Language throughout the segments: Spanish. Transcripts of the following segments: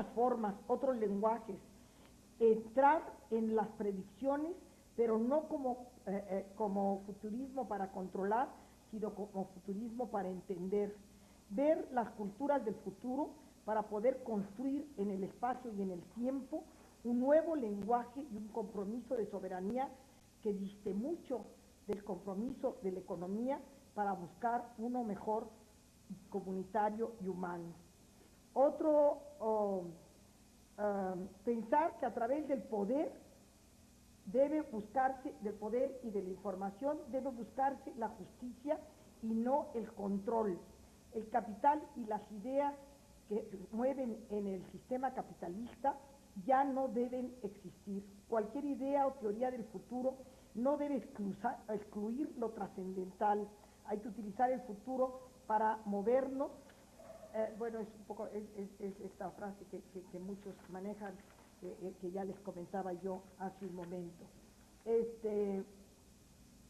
formas, otros lenguajes, entrar en las predicciones, pero no como futurismo para controlar, sino como futurismo para entender, ver las culturas del futuro para poder construir en el espacio y en el tiempo un nuevo lenguaje y un compromiso de soberanía que diste mucho del compromiso de la economía para buscar uno mejor comunitario y humano. Otro, pensar que a través del poder debe buscarse, del poder y de la información, debe buscarse la justicia y no el control. El capital y las ideas que mueven en el sistema capitalista ya no deben existir. Cualquier idea o teoría del futuro no debe excluir lo trascendental. Hay que utilizar el futuro para movernos. Bueno, es un poco esta frase que muchos manejan, que ya les comentaba yo hace un momento.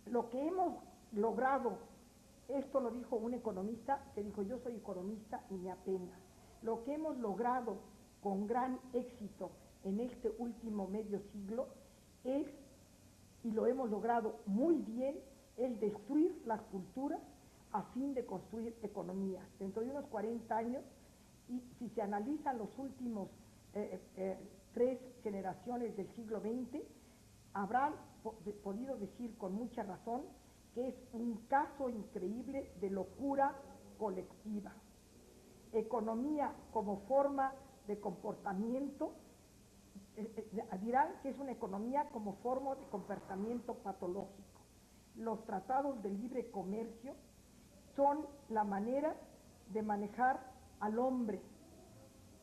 Lo que hemos logrado, esto lo dijo un economista que dijo: yo soy economista y me apena. Lo que hemos logrado con gran éxito en este último medio siglo es, y lo hemos logrado muy bien, el destruir las culturas a fin de construir economías. Dentro de unos 40 años, y si se analizan los últimos 3 generaciones del siglo XX, habrán podido decir con mucha razón que es un caso increíble de locura colectiva. Economía como forma de comportamiento, dirán que es una economía como forma de comportamiento patológico. Los tratados de libre comercio son la manera de manejar al hombre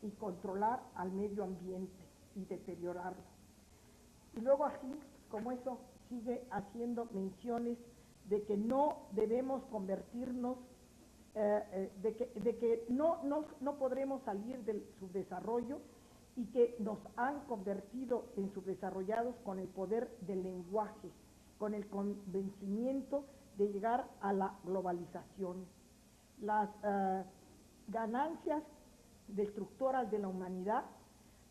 y controlar al medio ambiente y deteriorarlo. Y luego así, como eso, sigue haciendo menciones de que no debemos convertirnos, de que no podremos salir del subdesarrollo, y que nos han convertido en subdesarrollados con el poder del lenguaje, con el convencimiento de llegar a la globalización. Las ganancias destructoras de la humanidad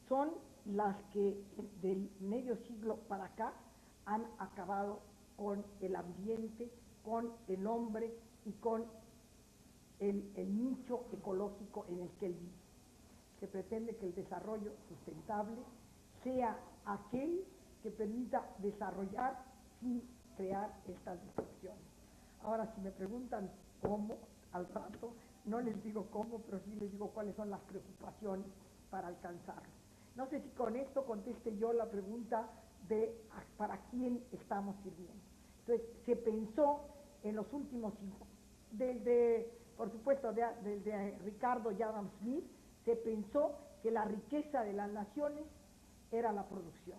son las que del medio siglo para acá han acabado con el ambiente, con el hombre y con el nicho ecológico en el que él vive. Se pretende que el desarrollo sustentable sea aquel que permita desarrollar sin crear estas destrucciones. Ahora, si me preguntan cómo, al rato, no les digo cómo, pero sí les digo cuáles son las preocupaciones para alcanzarlo. No sé si con esto conteste yo la pregunta de para quién estamos sirviendo. Entonces, se pensó en los últimos 5, por supuesto, desde Ricardo y Adam Smith, se pensó que la riqueza de las naciones era la producción,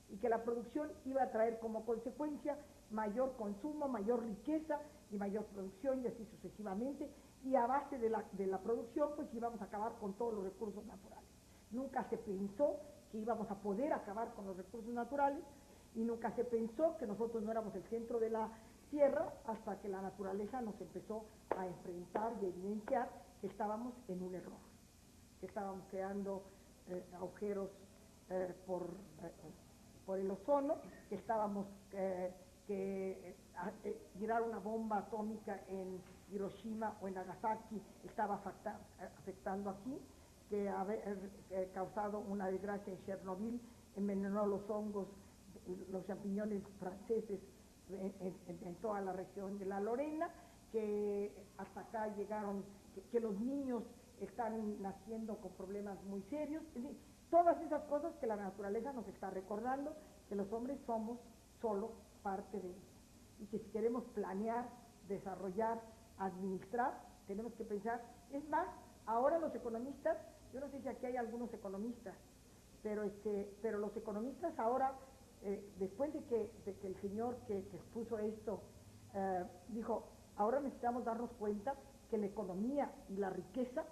y que la producción iba a traer como consecuencia mayor consumo, mayor riqueza y mayor producción, y así sucesivamente, y a base de la producción pues íbamos a acabar con todos los recursos naturales. Nunca se pensó que íbamos a poder acabar con los recursos naturales, y nunca se pensó que nosotros no éramos el centro de la tierra, hasta que la naturaleza nos empezó a enfrentar y a evidenciar que estábamos en un error, que estábamos creando agujeros por el ozono, que estábamos tirar una bomba atómica en Hiroshima o en Nagasaki estaba afectando aquí, que haber causado una desgracia en Chernobyl, envenenó los hongos, los champiñones franceses en toda la región de la Lorena, que hasta acá llegaron, que los niños están naciendo con problemas muy serios. Es decir, todas esas cosas que la naturaleza nos está recordando, que los hombres somos solo parte de eso, y que si queremos planear, desarrollar, administrar, tenemos que pensar. Es más, ahora los economistas, yo no sé si aquí hay algunos economistas, pero los economistas ahora, después de que el señor que expuso esto dijo: ahora necesitamos darnos cuenta que la economía y la riqueza,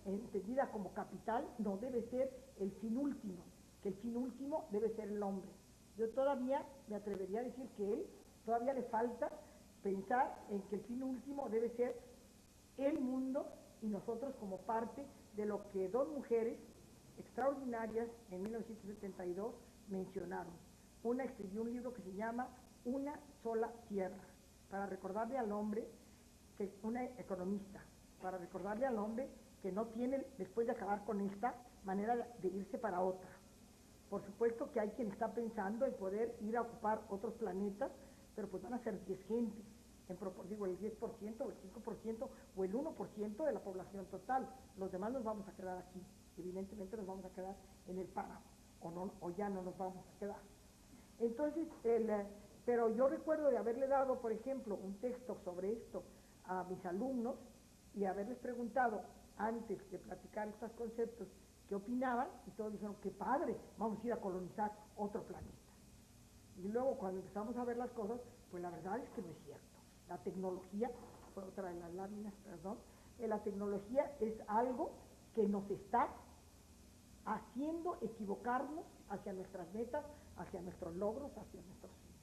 entendida como capital, no debe ser el fin último, que el fin último debe ser el hombre. Yo todavía me atrevería a decir que él todavía le falta pensar en que el fin último debe ser el mundo, y nosotros como parte de lo que 2 mujeres extraordinarias en 1972 mencionaron. Una escribió un libro que se llama Una sola tierra, para recordarle al hombre, que una economista, para recordarle al hombre que no tiene, después de acabar con esta, manera de irse para otra. Por supuesto que hay quien está pensando en poder ir a ocupar otros planetas, pero pues van a ser 10 gentes, digo el 10% o el 5% o el 1% de la población total. Los demás nos vamos a quedar aquí, evidentemente nos vamos a quedar en el páramo, o ya no nos vamos a quedar. Entonces, pero yo recuerdo de haberle dado, por ejemplo, un texto sobre esto a mis alumnos y haberles preguntado antes de platicar estos conceptos qué opinaban, y todos dijeron, qué padre, vamos a ir a colonizar otro planeta. Y luego cuando empezamos a ver las cosas, pues la verdad es que no es cierto. La tecnología, fue otra de las láminas, perdón, la tecnología es algo que nos está haciendo equivocarnos hacia nuestras metas, hacia nuestros logros, hacia nuestros fines.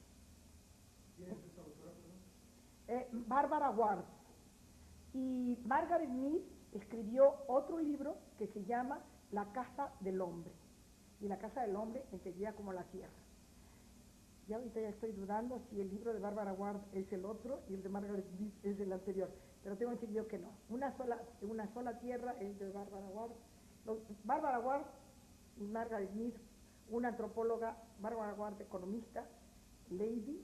¿Quién es esta autora? Bárbara Ward. Y Margaret Mead escribió otro libro que se llama La Casa del Hombre. Y la Casa del Hombre entendida como la tierra. Ya ahorita ya estoy dudando si el libro de Bárbara Ward es el otro y el de Margaret Mead es el anterior, pero tengo entendido que no. Una sola tierra es de Bárbara Ward. Bárbara Ward y Margaret Mead, una antropóloga, Bárbara Ward economista, Lady,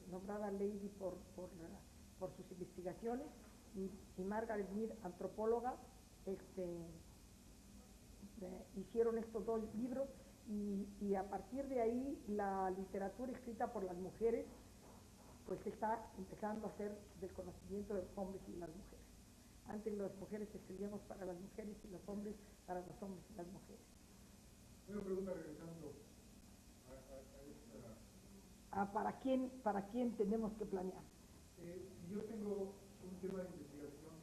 nombrada Lady por sus investigaciones, y Margaret Mead, antropóloga, hicieron estos dos libros, y a partir de ahí la literatura escrita por las mujeres pues está empezando a ser del conocimiento de los hombres y las mujeres. Antes las mujeres escribíamos para las mujeres y los hombres para los hombres y las mujeres. Una pregunta regresando a esta... ¿Para quién tenemos que planear? Si yo tengo un tema de investigación,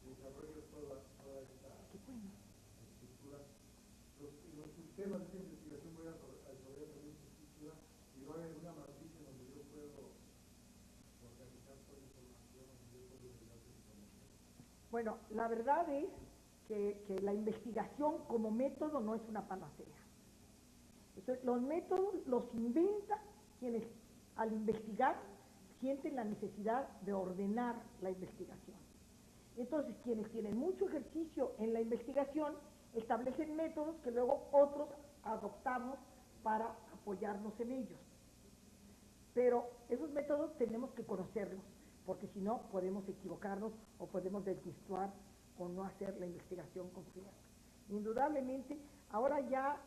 desarrollo toda esta estructura, los sistemas de esta investigación voy a desarrollar también esta estructura, y va a haber una matriz en donde yo puedo organizar toda la información, donde yo puedo organizar toda la información. Bueno, la verdad es que la investigación como método no es una panacea. Entonces, los métodos los inventan quienes al investigar sienten la necesidad de ordenar la investigación. Entonces, quienes tienen mucho ejercicio en la investigación establecen métodos que luego otros adoptamos para apoyarnos en ellos. Pero esos métodos tenemos que conocerlos, porque si no podemos equivocarnos o podemos desvirtuar o no hacer la investigación completa. Indudablemente, ahora ya,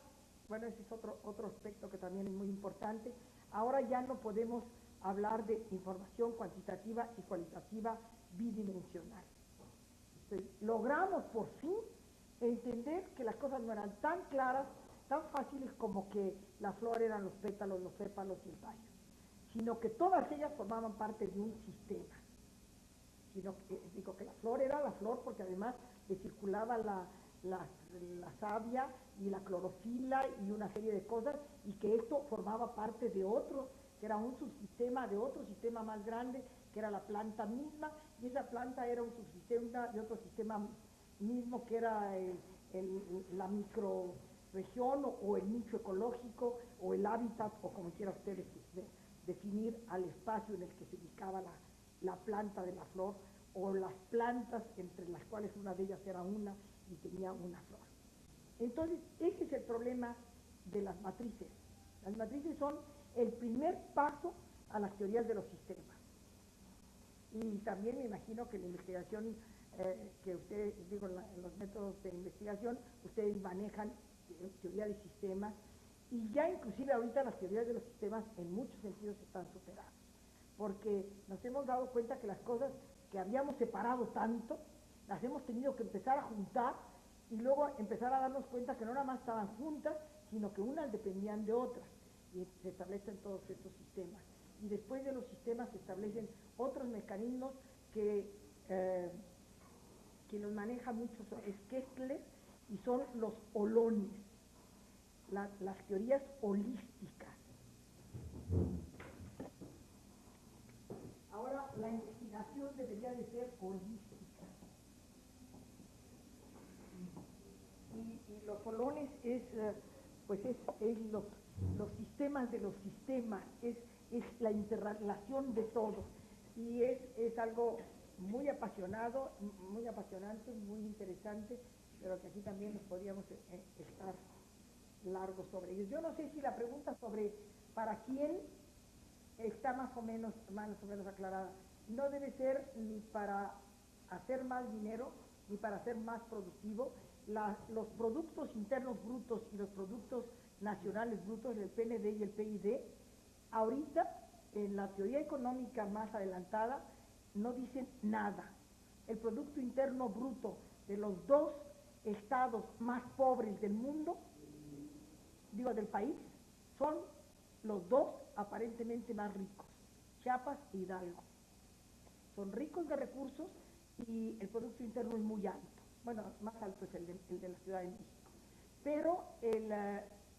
bueno, ese es otro aspecto que también es muy importante, ahora ya no podemos hablar de información cuantitativa y cualitativa bidimensional. Entonces, logramos por fin entender que las cosas no eran tan claras, tan fáciles como que la flor eran los pétalos, los sépalos y el tallo, sino que todas ellas formaban parte de un sistema. Digo que la flor era la flor porque además le circulaba la savia y la clorofila y una serie de cosas, y que esto formaba parte de otro, que era un subsistema de otro sistema más grande, que era la planta misma, y esa planta era un subsistema de otro sistema mismo, que era la microrregión o el nicho ecológico o el hábitat, o como quiera ustedes definir al espacio en el que se ubicaba la planta de la flor, o las plantas entre las cuales una de ellas era una y tenía una flor. Entonces, ese es el problema de las matrices. Las matrices son el primer paso a las teorías de los sistemas. Y también me imagino que la investigación que ustedes, en los métodos de investigación, ustedes manejan teoría de sistemas, y ya inclusive ahorita las teorías de los sistemas en muchos sentidos están superadas, porque nos hemos dado cuenta que las cosas que habíamos separado tanto, las hemos tenido que empezar a juntar, y luego empezar a darnos cuenta que no nada más estaban juntas, sino que unas dependían de otras, y se establecen todos estos sistemas. Y después de los sistemas se establecen otros mecanismos que los maneja mucho es Kessler, y son los holones, las teorías holísticas. Ahora, la investigación debería de ser holística. Y y los solones es, pues es los sistemas de los sistemas, es la interrelación de todo, y es algo muy apasionado, muy apasionante, muy interesante, pero que aquí también nos podríamos estar largos sobre ellos. Yo no sé si la pregunta sobre para quién está más o menos aclarada. No debe ser ni para hacer más dinero, ni para ser más productivo. Los productos internos brutos y los productos nacionales brutos, el PND y el PID, ahorita, en la teoría económica más adelantada, no dicen nada. El Producto Interno Bruto de los dos estados más pobres del mundo, digo del país, son los dos aparentemente más ricos, Chiapas e Hidalgo. Son ricos de recursos y el Producto Interno es muy alto. Bueno, más alto es el de la Ciudad de México. Pero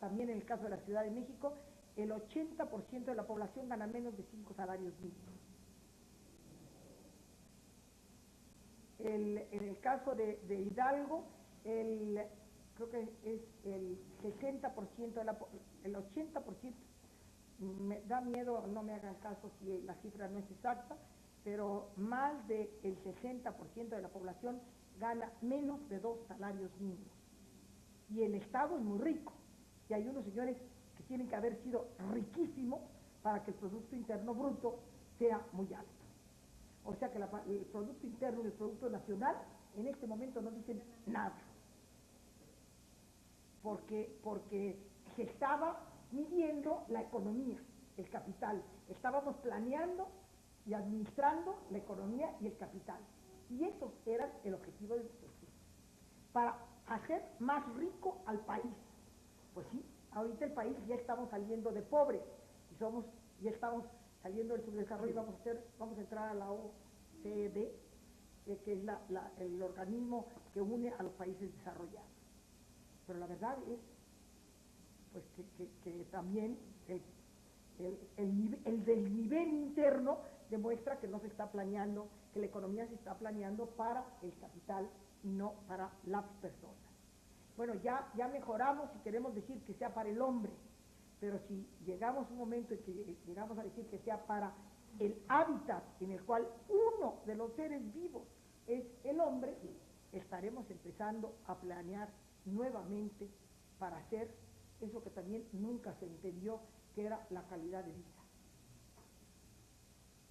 también en el caso de la Ciudad de México, el 80% de la población gana menos de 5 salarios mínimos. En el caso de Hidalgo, creo que es el 60% de el 80%, me da miedo, no me hagan caso si la cifra no es exacta, pero más del 60% de la población gana menos de 2 salarios mínimos. Y el Estado es muy rico, y hay unos señores que tienen que haber sido riquísimos para que el Producto Interno Bruto sea muy alto. O sea que el Producto Interno y el Producto Nacional en este momento no dicen nada, porque se estaba midiendo la economía, el capital. Estábamos planeando y administrando la economía y el capital. Y esos eran el objetivo de nuestro estudio, para hacer más rico al país. Pues sí, ahorita el país ya estamos saliendo de pobres, y ya estamos saliendo del subdesarrollo, vamos a entrar a la OCDE, que es el organismo que une a los países desarrollados. Pero la verdad es pues que también el desnivel interno demuestra que no se está planeando, que la economía se está planeando para el capital y no para las personas. Bueno, ya mejoramos y queremos decir que sea para el hombre, pero si llegamos a un momento en que llegamos a decir que sea para el hábitat en el cual uno de los seres vivos es el hombre, estaremos empezando a planear nuevamente para hacer eso que también nunca se entendió, que era la calidad de vida.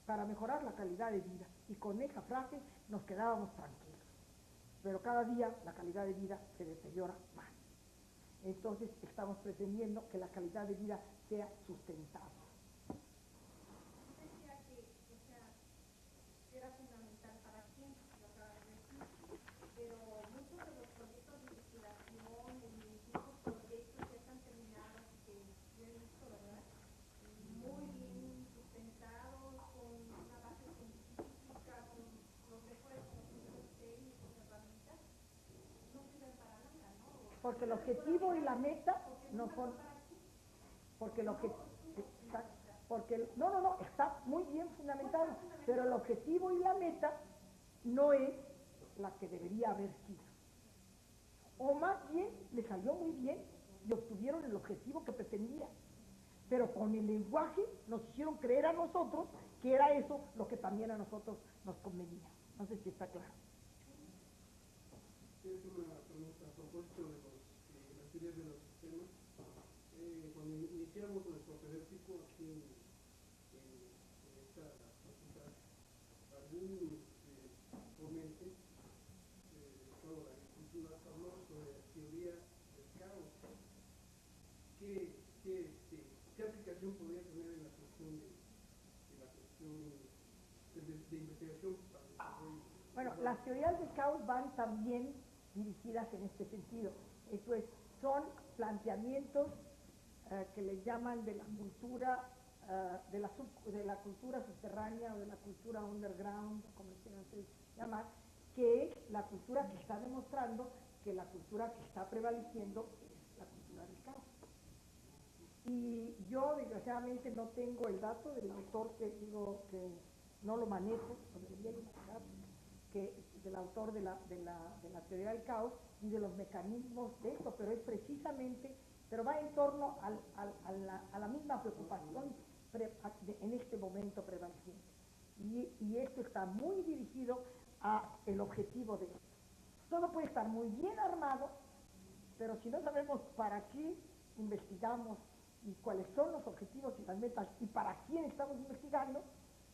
Para mejorar la calidad de vida, y con esa frase nos quedábamos tranquilos. Pero cada día la calidad de vida se deteriora más. Entonces estamos pretendiendo que la calidad de vida sea sustentable. Porque el objetivo y la meta no son, porque lo que, no, está muy bien fundamentado, pero el objetivo y la meta no es la que debería haber sido. O más bien, le salió muy bien y obtuvieron el objetivo que pretendían. Pero con el lenguaje nos hicieron creer a nosotros que era eso lo que también a nosotros nos convenía. No sé si está claro. Es una pregunta a propósito de las teorías de los sistemas. Cuando iniciamos nuestro propedéutico aquí en esta facultad, algún ponente sobre la agricultura habló sobre la teoría del caos. ¿Qué aplicación podría tener en la cuestión de investigación para el desarrollo? Bueno, las teorías del caos van también dirigidas en este sentido. Esto es, son planteamientos que le llaman de la cultura, de la cultura subterránea o de la cultura underground, como quieran llamar, que es la cultura que está demostrando que la cultura que está prevaleciendo es la cultura del caos. Y yo, desgraciadamente, no tengo el dato del autor, que digo que no lo manejo, lo debería manejar, que del autor de la teoría del caos y de los mecanismos de esto, pero es precisamente, pero va en torno a la misma preocupación en este momento prevaleciente. Y esto está muy dirigido a el objetivo de esto. Todo puede estar muy bien armado, pero si no sabemos para qué investigamos y cuáles son los objetivos y las metas y para quién estamos investigando,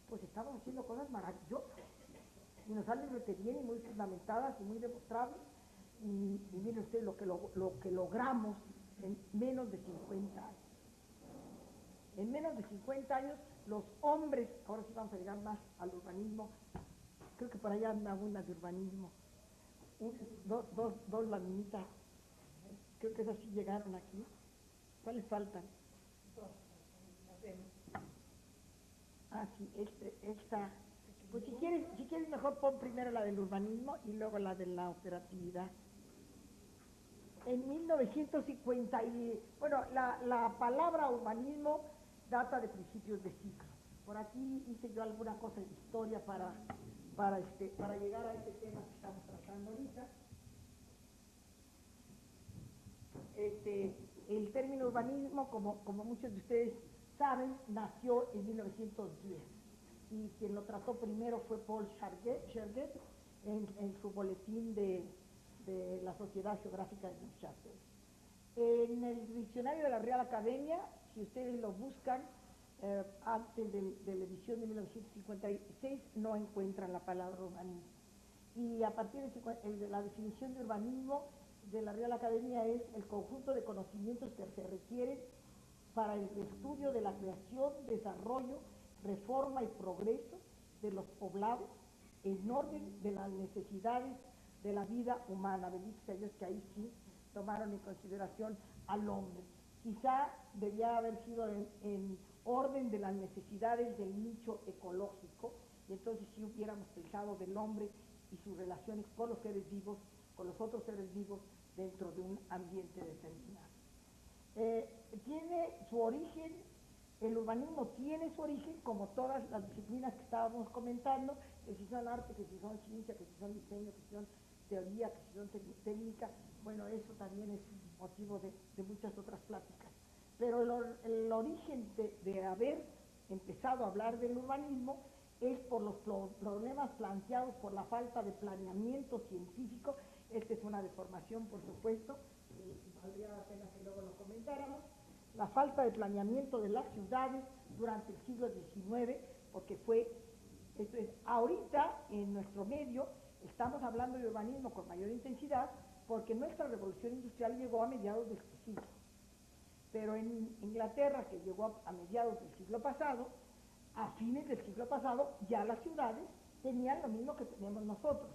pues estamos haciendo cosas maravillosas y nos salen rete bien y muy fundamentadas y muy demostrables. Y miren ustedes lo que logramos en menos de 50 años. En menos de 50 años los hombres, ahora sí vamos a llegar más al urbanismo, creo que por allá anda una de urbanismo, dos laminitas, creo que esas sí llegaron aquí. ¿Cuáles faltan? Ah, sí, esta. Pues si quieres mejor pon primero la del urbanismo y luego la de la operatividad. En 1950, bueno, la palabra urbanismo data de principios de siglo. Por aquí hice yo alguna cosa de historia para llegar a este tema que estamos tratando ahorita. El término urbanismo, como muchos de ustedes saben, nació en 1910 y quien lo trató primero fue Paul Scherget en su boletín de la Sociedad Geográfica de Neuchâtel. En el diccionario de la Real Academia, si ustedes lo buscan, antes de la edición de 1956, no encuentran la palabra urbanismo. Y a partir de la definición de urbanismo de la Real Academia es el conjunto de conocimientos que se requieren para el estudio de la creación, desarrollo, reforma y progreso de los poblados en orden de las necesidades de la vida humana. Bendito sea Dios que ahí sí tomaron en consideración al hombre. Quizá debía haber sido en orden de las necesidades del nicho ecológico, y entonces sí hubiéramos pensado del hombre y sus relaciones con los seres vivos, con los otros seres vivos dentro de un ambiente determinado. Tiene su origen, el urbanismo tiene su origen, como todas las disciplinas que estábamos comentando, que si son arte, que si son ciencia, que si son diseño, que si son teoría, que si son técnica, bueno, eso también es motivo de muchas otras pláticas. Pero el origen de haber empezado a hablar del urbanismo es por los problemas planteados por la falta de planeamiento científico. Esta es una deformación, por supuesto, valdría la pena que luego lo comentáramos. La falta de planeamiento de las ciudades durante el siglo XIX, porque esto es, ahorita en nuestro medio estamos hablando de urbanismo con mayor intensidad, porque nuestra revolución industrial llegó a mediados del siglo. Pero en Inglaterra, que llegó a mediados del siglo pasado, a fines del siglo pasado, ya las ciudades tenían lo mismo que tenemos nosotros.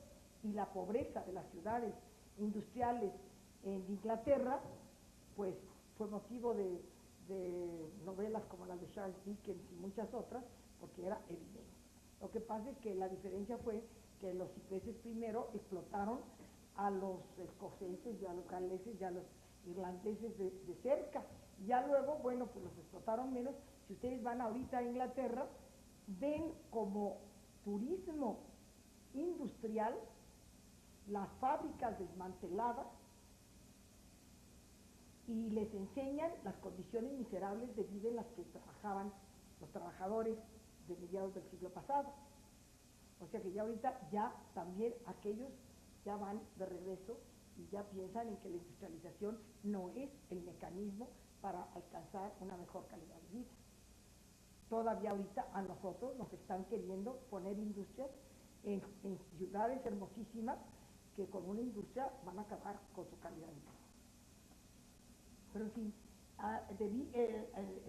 Y la pobreza de las ciudades industriales en Inglaterra, pues fue motivo de novelas como las de Charles Dickens y muchas otras, porque era evidente. Lo que pasa es que la diferencia fue que los ingleses primero explotaron a los escoceses y a los galeses y a los irlandeses de cerca. Ya luego, bueno, pues los explotaron menos. Si ustedes van ahorita a Inglaterra, ven como turismo industrial las fábricas desmanteladas y les enseñan las condiciones miserables de vida en las que trabajaban los trabajadores de mediados del siglo pasado. O sea que ya ahorita ya también aquellos ya van de regreso y ya piensan en que la industrialización no es el mecanismo para alcanzar una mejor calidad de vida. Todavía ahorita a nosotros nos están queriendo poner industrias en ciudades hermosísimas que con una industria van a acabar con su calidad de vida. Pero en fin,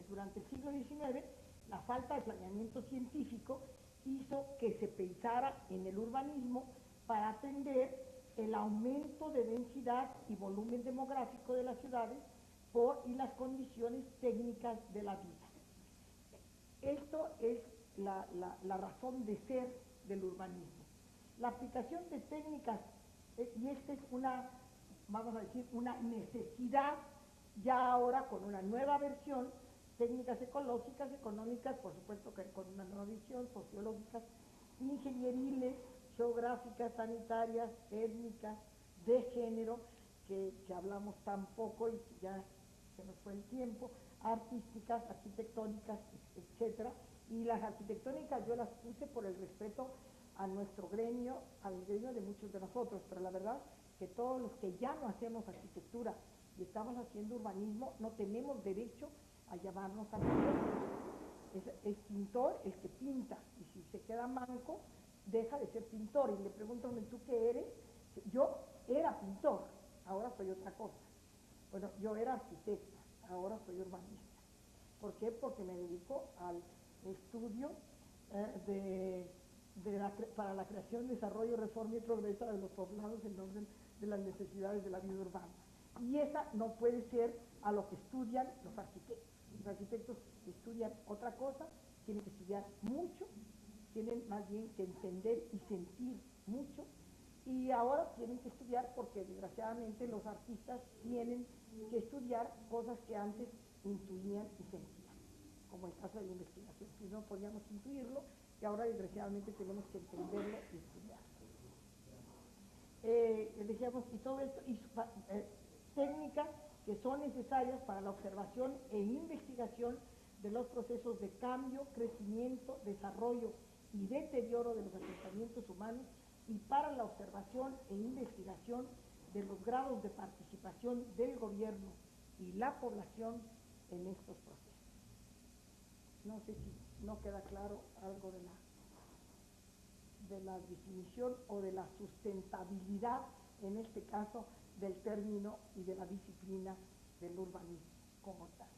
durante el siglo XIX la falta de planeamiento científico hizo que se pensara en el urbanismo para atender el aumento de densidad y volumen demográfico de las ciudades y las condiciones técnicas de la vida. Esto es la razón de ser del urbanismo. La aplicación de técnicas, y esta es vamos a decir, una necesidad ya ahora con una nueva versión, técnicas ecológicas, económicas, por supuesto que con una nueva visión, sociológicas, ingenieriles, geográficas, sanitarias, étnicas, de género, que hablamos tan poco y que ya se nos fue el tiempo, artísticas, arquitectónicas, etcétera. Y las arquitectónicas yo las puse por el respeto a nuestro gremio, al gremio de muchos de nosotros, pero la verdad que todos los que ya no hacemos arquitectura y estamos haciendo urbanismo, no tenemos derecho a llamarnos arquitectos. Es pintor el que pinta, y si se queda manco, deja de ser pintor. Y le preguntan, ¿tú qué eres? Yo era pintor, ahora soy otra cosa. Bueno, yo era arquitecta, ahora soy urbanista. ¿Por qué? Porque me dedico al estudio para la creación, desarrollo, reforma y progreso de los poblados en orden de las necesidades de la vida urbana. Y esa no puede ser a lo que estudian los arquitectos. Los arquitectos estudian otra cosa, tienen que estudiar mucho, tienen más bien que entender y sentir mucho, y ahora tienen que estudiar porque desgraciadamente los artistas tienen que estudiar cosas que antes intuían y sentían, como el caso de la investigación, que no podíamos intuirlo y ahora desgraciadamente tenemos que entenderlo y estudiarlo. Decíamos, y todo esto, técnicas que son necesarias para la observación e investigación de los procesos de cambio, crecimiento, desarrollo y deterioro de los asentamientos humanos, y para la observación e investigación de los grados de participación del gobierno y la población en estos procesos. No sé si no queda claro algo de la definición o de la sustentabilidad, en este caso, del término y de la disciplina del urbanismo como tal.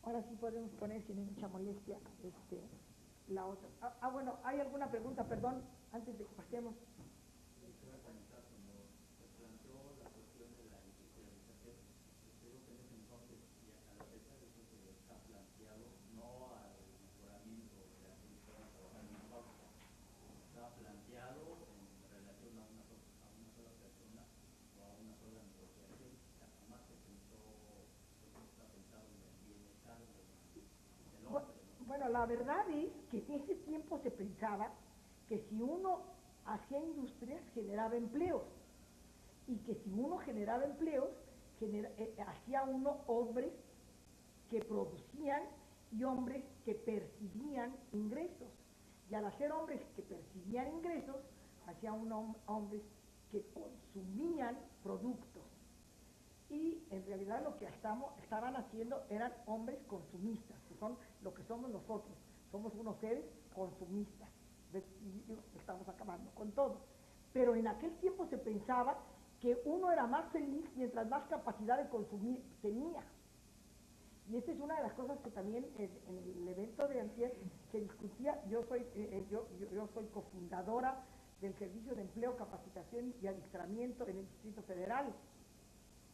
Ahora sí podemos poner, sin mucha molestia, la otra. Bueno, ¿hay alguna pregunta, perdón, antes de que pasemos? Bueno, la verdad es que en ese tiempo se pensaba que si uno hacía industrias generaba empleos, y que si uno generaba empleos, hacía uno hombres que producían y hombres que percibían ingresos. Y al hacer hombres que percibían ingresos, hacía uno hombres que consumían productos. Y en realidad lo que estaban haciendo eran hombres consumistas, que son lo que somos nosotros. Somos unos seres consumistas. Estamos acabando con todo. Pero en aquel tiempo se pensaba que uno era más feliz mientras más capacidad de consumir tenía. Y esta es una de las cosas que también en el evento de antier se discutía. Yo soy cofundadora del Servicio de Empleo, Capacitación y Adiestramiento en el Distrito Federal.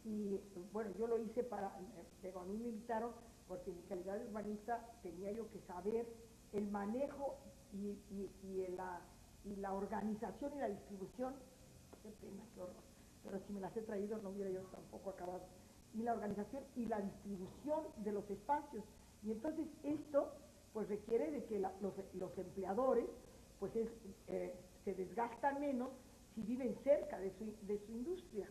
Y bueno, yo lo hice a mí me invitaron porque en mi calidad de urbanista tenía yo que saber el manejo y la organización y la distribución. Qué pena, qué horror, pero si me las he traído no hubiera yo tampoco acabado. Y la organización y la distribución de los espacios. Y entonces esto pues requiere de que los empleadores pues se desgastan menos si viven cerca de su industria,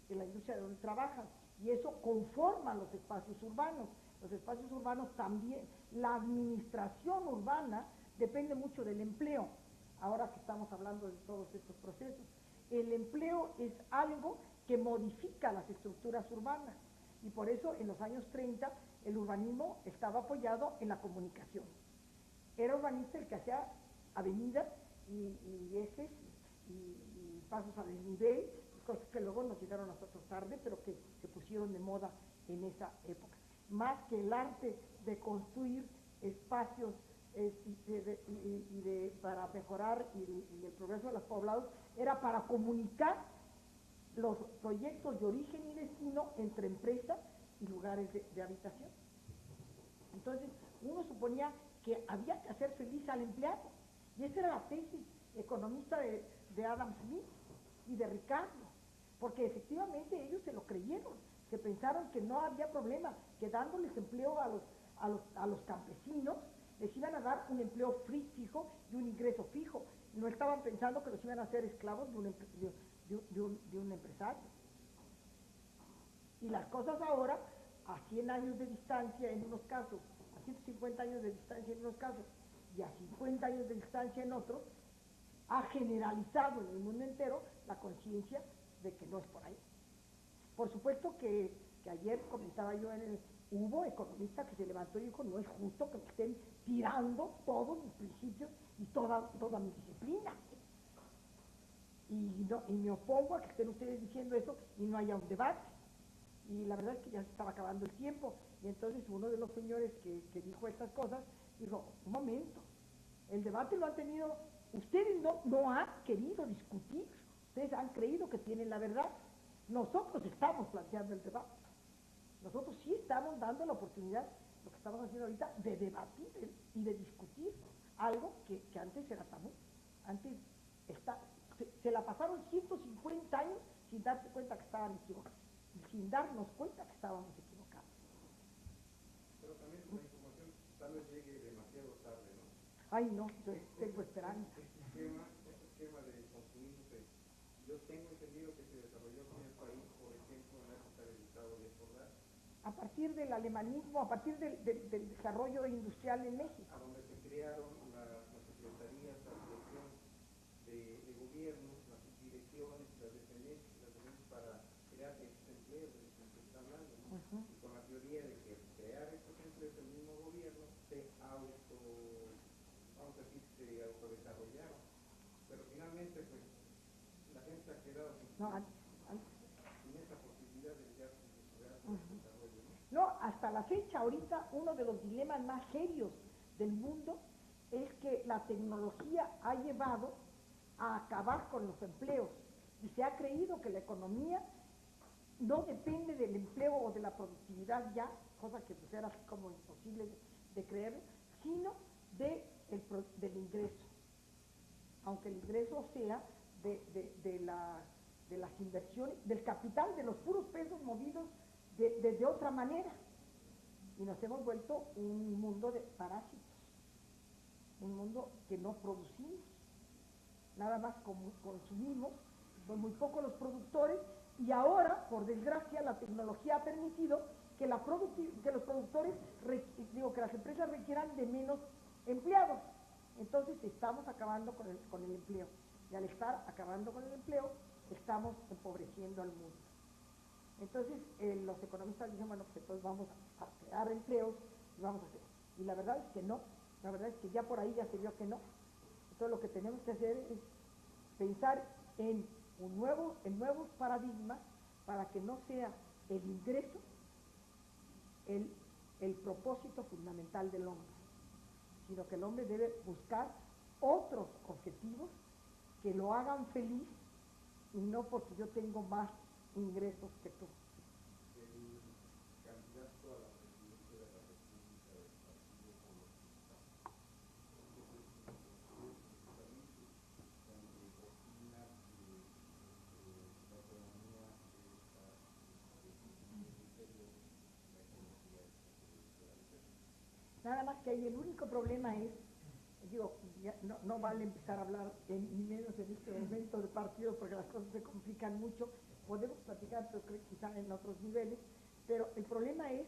de la industria donde trabajan, y eso conforma los espacios urbanos. Los espacios urbanos también, la administración urbana depende mucho del empleo, ahora que estamos hablando de todos estos procesos. El empleo es algo que modifica las estructuras urbanas, y por eso en los años 30 el urbanismo estaba apoyado en la comunicación. Era urbanista el que hacía avenidas y ejes y pasos a desnivel, cosas que luego nos llegaron a nosotros tarde, pero que se pusieron de moda en esa época. Más que el arte de construir espacios para mejorar y el progreso de los poblados, era para comunicar los proyectos de origen y destino entre empresas y lugares de habitación. Entonces, uno suponía que había que hacer feliz al empleado, y esa era la tesis economista de Adam Smith y de Ricardo, porque efectivamente ellos se lo creyeron, que pensaron que no había problema, que dándoles empleo a los campesinos les iban a dar un empleo fijo y un ingreso fijo, no estaban pensando que los iban a hacer esclavos de un empresario. Y las cosas ahora, a 100 años de distancia en unos casos, a 150 años de distancia en unos casos, y a 50 años de distancia en otros, ha generalizado en el mundo entero la conciencia de que no es por ahí. Por supuesto que ayer comentaba yo hubo economistas que se levantó y dijo, no es justo que me estén tirando todos mis principios y toda mi disciplina. Y me opongo a que estén ustedes diciendo eso y no haya un debate. Y la verdad es que ya se estaba acabando el tiempo. Y entonces uno de los señores que dijo estas cosas dijo, un momento, el debate lo han tenido, ustedes no han querido discutir, ustedes han creído que tienen la verdad. Nosotros estamos planteando el debate. Nosotros sí estamos dando la oportunidad, lo que estamos haciendo ahorita, de debatir y de discutir algo que antes era tabú. Antes se la pasaron 150 años sin darse cuenta que estaban equivocados, sin darnos cuenta que estábamos equivocados. Pero también la información tal vez llegue demasiado tarde, ¿no? Ay, no, yo tengo esperanza. Este esquema de consumismo yo tengo entendido que se desarrolló en el país, por ejemplo, en la época del Estado de Jordán. A partir del alemanismo, a partir del desarrollo industrial en México. A donde se crearon las secretarías, la dirección de gobierno, las subdirecciones, las dependencias para crear estos empleos de los que se está hablando, ¿no? Y con la teoría de que crear estos empleos el mismo gobierno se autodesarrollaron. Pero finalmente, pues, la gente ha quedado sin esa posibilidad de ya desarrollo, ¿no? No, hasta la fecha, ahorita, uno de los dilemas más serios del mundo es que la tecnología ha llevado a acabar con los empleos y se ha creído que la economía no depende del empleo o de la productividad ya, cosa que pues era así como imposible de creer, sino del ingreso, aunque el ingreso sea de las inversiones, del capital, de los puros pesos movidos de otra manera. Y nos hemos vuelto un mundo de parásitos, un mundo que no producimos, nada más como consumimos, son muy pocos los productores, y ahora, por desgracia, la tecnología ha permitido que los productores, que las empresas requieran de menos empleados. Entonces estamos acabando con el empleo, y al estar acabando con el empleo, estamos empobreciendo al mundo. Entonces los economistas dicen, bueno, pues entonces vamos a crear empleos y vamos a hacer. Y la verdad es que no, la verdad es que ya por ahí ya se vio que no. Entonces lo que tenemos que hacer es pensar en nuevos paradigmas para que no sea el ingreso el propósito fundamental del hombre, sino que el hombre debe buscar otros objetivos que lo hagan feliz y no porque yo tengo más ingresos que tú. El candidato a la presidencia de la República del Partido Ecologista, donde opina que la economía Nada más que ahí el único problema es, digo, ya no vale empezar a hablar ni menos en este momento de partidos porque las cosas se complican mucho, podemos platicar, pero creo que quizá en otros niveles, pero el problema es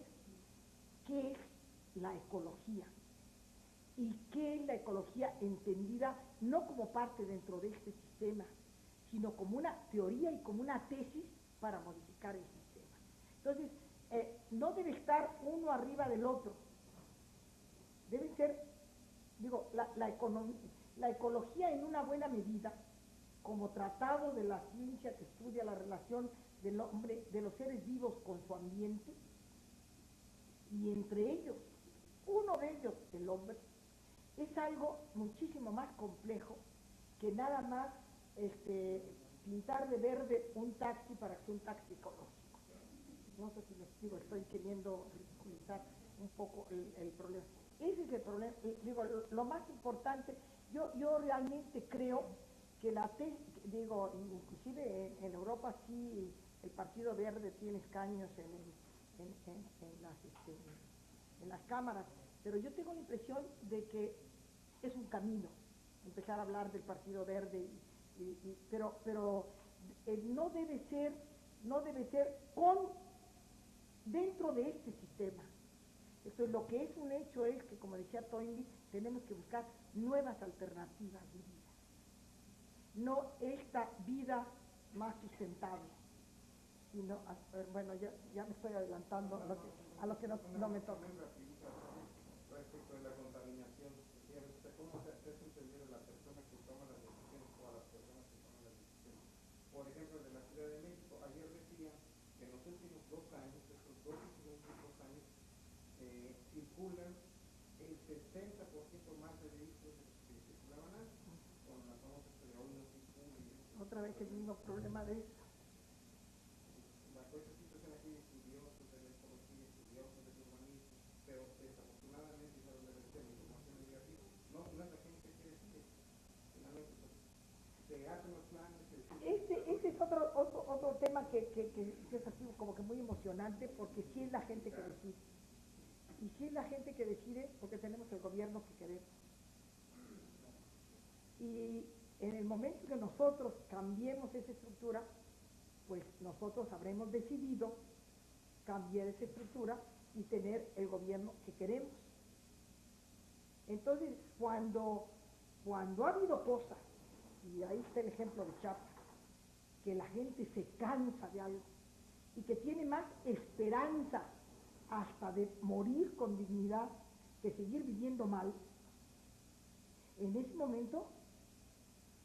qué es la ecología y qué es la ecología entendida no como parte dentro de este sistema, sino como una teoría y como una tesis para modificar el sistema. Entonces, no debe estar uno arriba del otro, debe ser, digo, la ecología en una buena medida, como tratado de la ciencia que estudia la relación del hombre, de los seres vivos con su ambiente, y entre ellos, uno de ellos, el hombre, es algo muchísimo más complejo que nada más pintar de verde un taxi para que sea un taxi ecológico. No sé si me explico, estoy queriendo ridiculizar un poco el problema. Ese es el problema, digo, lo más importante, yo realmente creo que inclusive en Europa sí el Partido Verde tiene escaños en las cámaras, pero yo tengo la impresión de que es un camino, empezar a hablar del Partido Verde, pero no debe ser dentro de este sistema. Entonces, lo que es un hecho es que, como decía Toynbee, tenemos que buscar nuevas alternativas de vida, no esta vida más sustentable, sino, bueno, ya me estoy adelantando a lo que no me toca. Respecto de la contaminación, ¿cómo se hace entender a la persona que toma las decisiones o a las personas que toman las decisiones? Por ejemplo, de la Ciudad de México, ayer decía que en los últimos 2 años, estos 2 últimos años, circulan el 60% más de vehículos que circulaban antes, con las famosas de hoy no circula. Otra vez el mismo problema de eso. Bajo esa situación aquí hay estudiosos de la ecología, estudiosos del urbanismo, pero desafortunadamente, y la información negativa, no es la gente que decide. Finalmente, se hacen los planes. Ese es otro tema que es así como que muy emocionante, porque sí es la gente que decide. Y sí es la gente que decide porque tenemos el gobierno que queremos. Y en el momento que nosotros cambiemos esa estructura, pues nosotros habremos decidido cambiar esa estructura y tener el gobierno que queremos. Entonces, cuando ha habido cosas, y ahí está el ejemplo de Chiapas, que la gente se cansa de algo y que tiene más esperanza hasta de morir con dignidad que seguir viviendo mal, en ese momento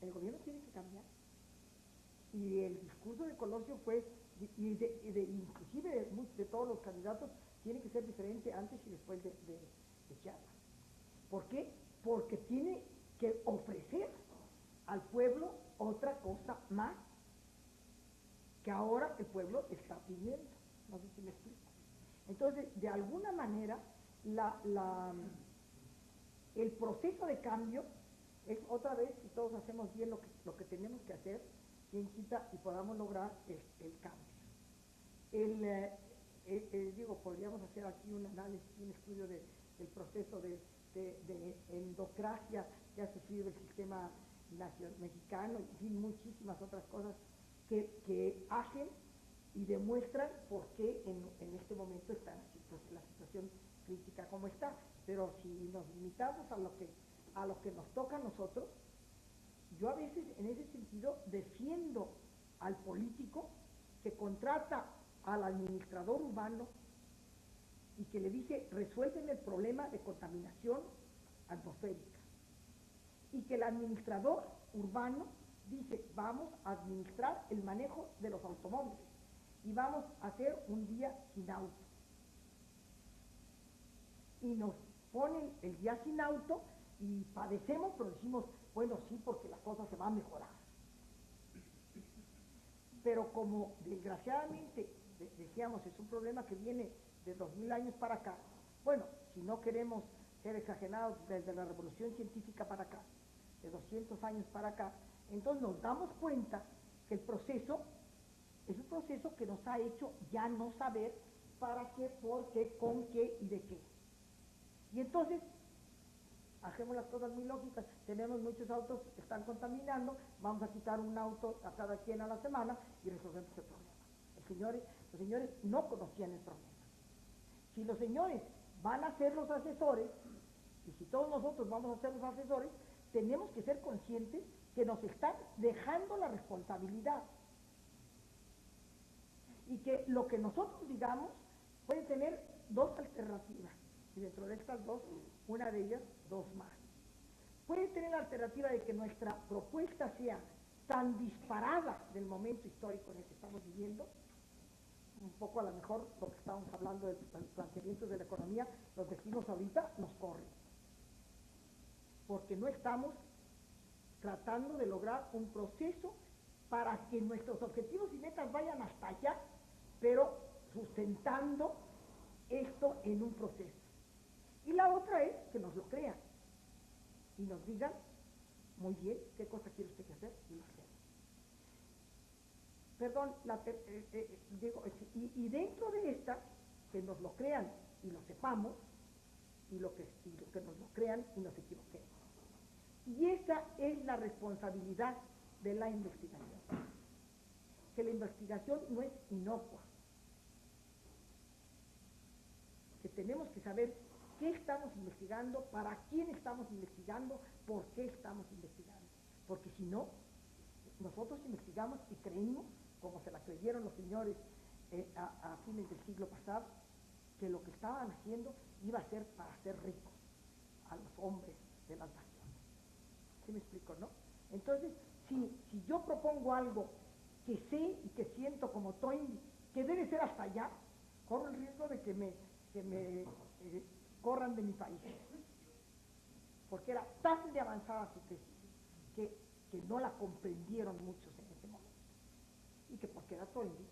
el gobierno tiene que cambiar. Y el discurso de Colosio fue, inclusive de todos los candidatos, tiene que ser diferente antes y después de Chiapas. ¿Por qué? Porque tiene que ofrecer al pueblo otra cosa más que ahora el pueblo está pidiendo. No sé si me explico. Entonces, de alguna manera, el proceso de cambio es otra vez, si todos hacemos bien lo que tenemos que hacer, quien quita y podamos lograr el cambio. Podríamos hacer aquí un análisis, un estudio del proceso de endocracia que ha sufrido el sistema mexicano, y en fin, muchísimas otras cosas que hacen y demuestran por qué en este momento está la situación crítica como está. Pero si nos limitamos a lo que nos toca a nosotros, yo a veces en ese sentido defiendo al político que contrata al administrador urbano y que le dice, resuelven el problema de contaminación atmosférica, y que el administrador urbano dice, vamos a administrar el manejo de los automóviles y vamos a hacer un día sin auto. Y nos ponen el día sin auto y padecemos, pero decimos, bueno, sí, porque la cosa se va a mejorar. Pero como desgraciadamente, decíamos, es un problema que viene de 2000 años para acá, bueno, si no queremos ser exagerados, desde la revolución científica para acá, de 200 años para acá, entonces nos damos cuenta que el proceso es un proceso que nos ha hecho ya no saber para qué, por qué, con qué y de qué. Y entonces, hacemos las cosas muy lógicas, tenemos muchos autos que están contaminando, vamos a quitar un auto a cada quien a la semana y resolvemos el problema. Los señores no conocían el problema. Si los señores van a ser los asesores, y si todos nosotros vamos a ser los asesores, tenemos que ser conscientes que nos están dejando la responsabilidad. Y que lo que nosotros digamos puede tener dos alternativas. Y dentro de estas dos, una de ellas, dos más. Puede tener la alternativa de que nuestra propuesta sea tan disparada del momento histórico en el que estamos viviendo, un poco a lo mejor lo que estábamos hablando del planteamiento de la economía, los vecinos ahorita nos corren, porque no estamos tratando de lograr un proceso para que nuestros objetivos y metas vayan hasta allá, pero sustentando esto en un proceso. Y la otra es que nos lo crean y nos digan, muy bien, ¿qué cosa quiere usted que hacer? Y lo hacemos. Perdón, y dentro de esta, que nos lo crean y lo sepamos, y lo que nos lo crean y nos equivoquemos. Y esa es la responsabilidad de la investigación. Que la investigación no es inocua. Que tenemos que saber qué estamos investigando, para quién estamos investigando, por qué estamos investigando. Porque si no, nosotros investigamos y creímos, como se la creyeron los señores a fines del siglo pasado, que lo que estaban haciendo iba a ser para hacer ricos a los hombres de las naciones. ¿Sí me explico, no? Entonces, si yo propongo algo que sé y que siento como Toynbee, que debe ser hasta allá, corro el riesgo de que me corran de mi país, porque era tan de avanzada su tesis que no la comprendieron muchos en ese momento, y que porque era Toynbee,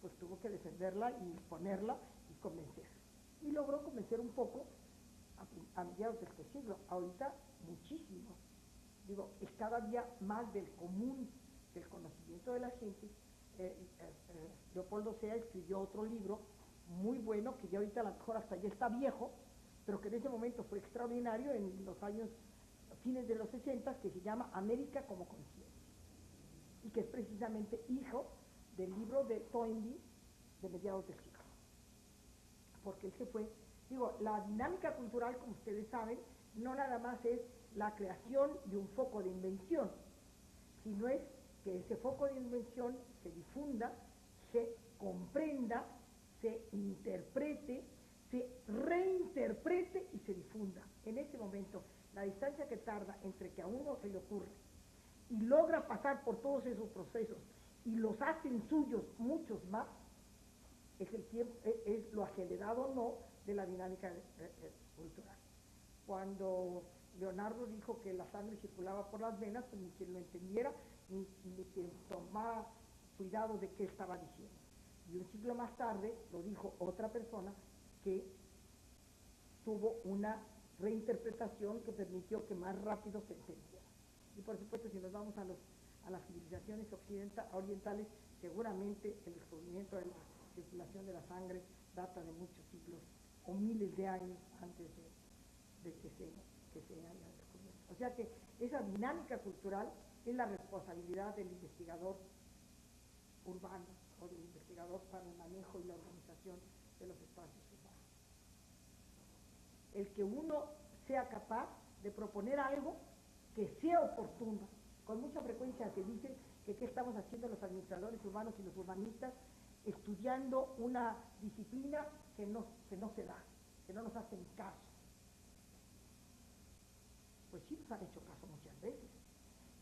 pues tuvo que defenderla y ponerla y convencer. Y logró convencer un poco a mediados de este siglo. Ahorita muchísimo. Digo, es cada día más del común del conocimiento de la gente. Leopoldo Sea escribió otro libro muy bueno, que ya ahorita a lo mejor hasta ya está viejo, pero que en ese momento fue extraordinario en los años, fines de los 60, que se llama América como conciencia, y que es precisamente hijo del libro de Toynbee de mediados del siglo. Porque él se fue, digo, la dinámica cultural, como ustedes saben, no nada más es la creación de un foco de invención, sino es que ese foco de invención se difunda, se comprenda, se interprete, se reinterprete y se difunda. En ese momento, la distancia que tarda entre que a uno se le ocurre y logra pasar por todos esos procesos y los hacen suyos muchos más, es el tiempo, es lo acelerado o no de la dinámica cultural. Cuando Leonardo dijo que la sangre circulaba por las venas, pues ni quien lo entendiera, ni quien tomara cuidado de qué estaba diciendo. Y un siglo más tarde lo dijo otra persona que tuvo una reinterpretación que permitió que más rápido se entendiera. Y por supuesto, si nos vamos a las civilizaciones orientales, seguramente el descubrimiento de la circulación de la sangre data de muchos siglos o miles de años antes de que se haya descubierto. O sea que esa dinámica cultural es la responsabilidad del investigador urbano o del investigador para el manejo y la organización de los espacios urbanos. El que uno sea capaz de proponer algo que sea oportuno. Con mucha frecuencia se dice que qué estamos haciendo los administradores urbanos y los urbanistas, estudiando una disciplina que no se da, que no nos hacen caso. Pues sí nos han hecho caso muchas veces,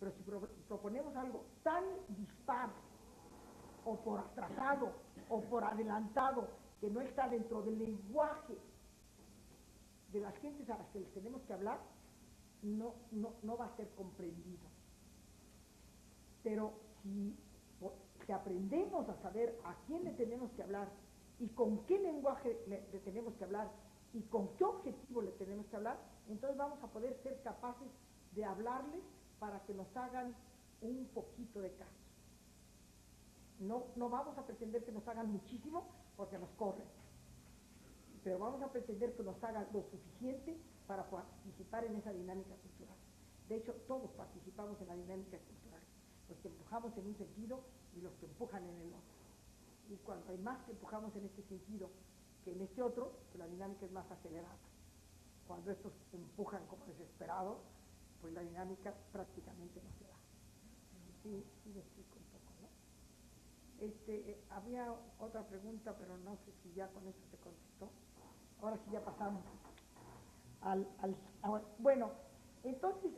pero si proponemos algo tan dispar, o por atrasado, o por adelantado, que no está dentro del lenguaje de las gentes a las que les tenemos que hablar, no va a ser comprendido. Pero si aprendemos a saber a quién le tenemos que hablar y con qué lenguaje le tenemos que hablar y con qué objetivo le tenemos que hablar, entonces vamos a poder ser capaces de hablarles para que nos hagan un poquito de caso. No vamos a pretender que nos hagan muchísimo porque nos corren, pero vamos a pretender que nos hagan lo suficiente para participar en esa dinámica cultural. De hecho, todos participamos en la dinámica cultural, los que empujamos en un sentido y los que empujan en el otro. Y cuando hay más que empujamos en este sentido que en este otro, pues la dinámica es más acelerada. Cuando estos empujan como desesperados, pues la dinámica prácticamente no se da. Sí, me explico un poco, ¿no? Había otra pregunta, pero no sé si ya con eso se contestó. Ahora sí ya pasamos bueno, entonces,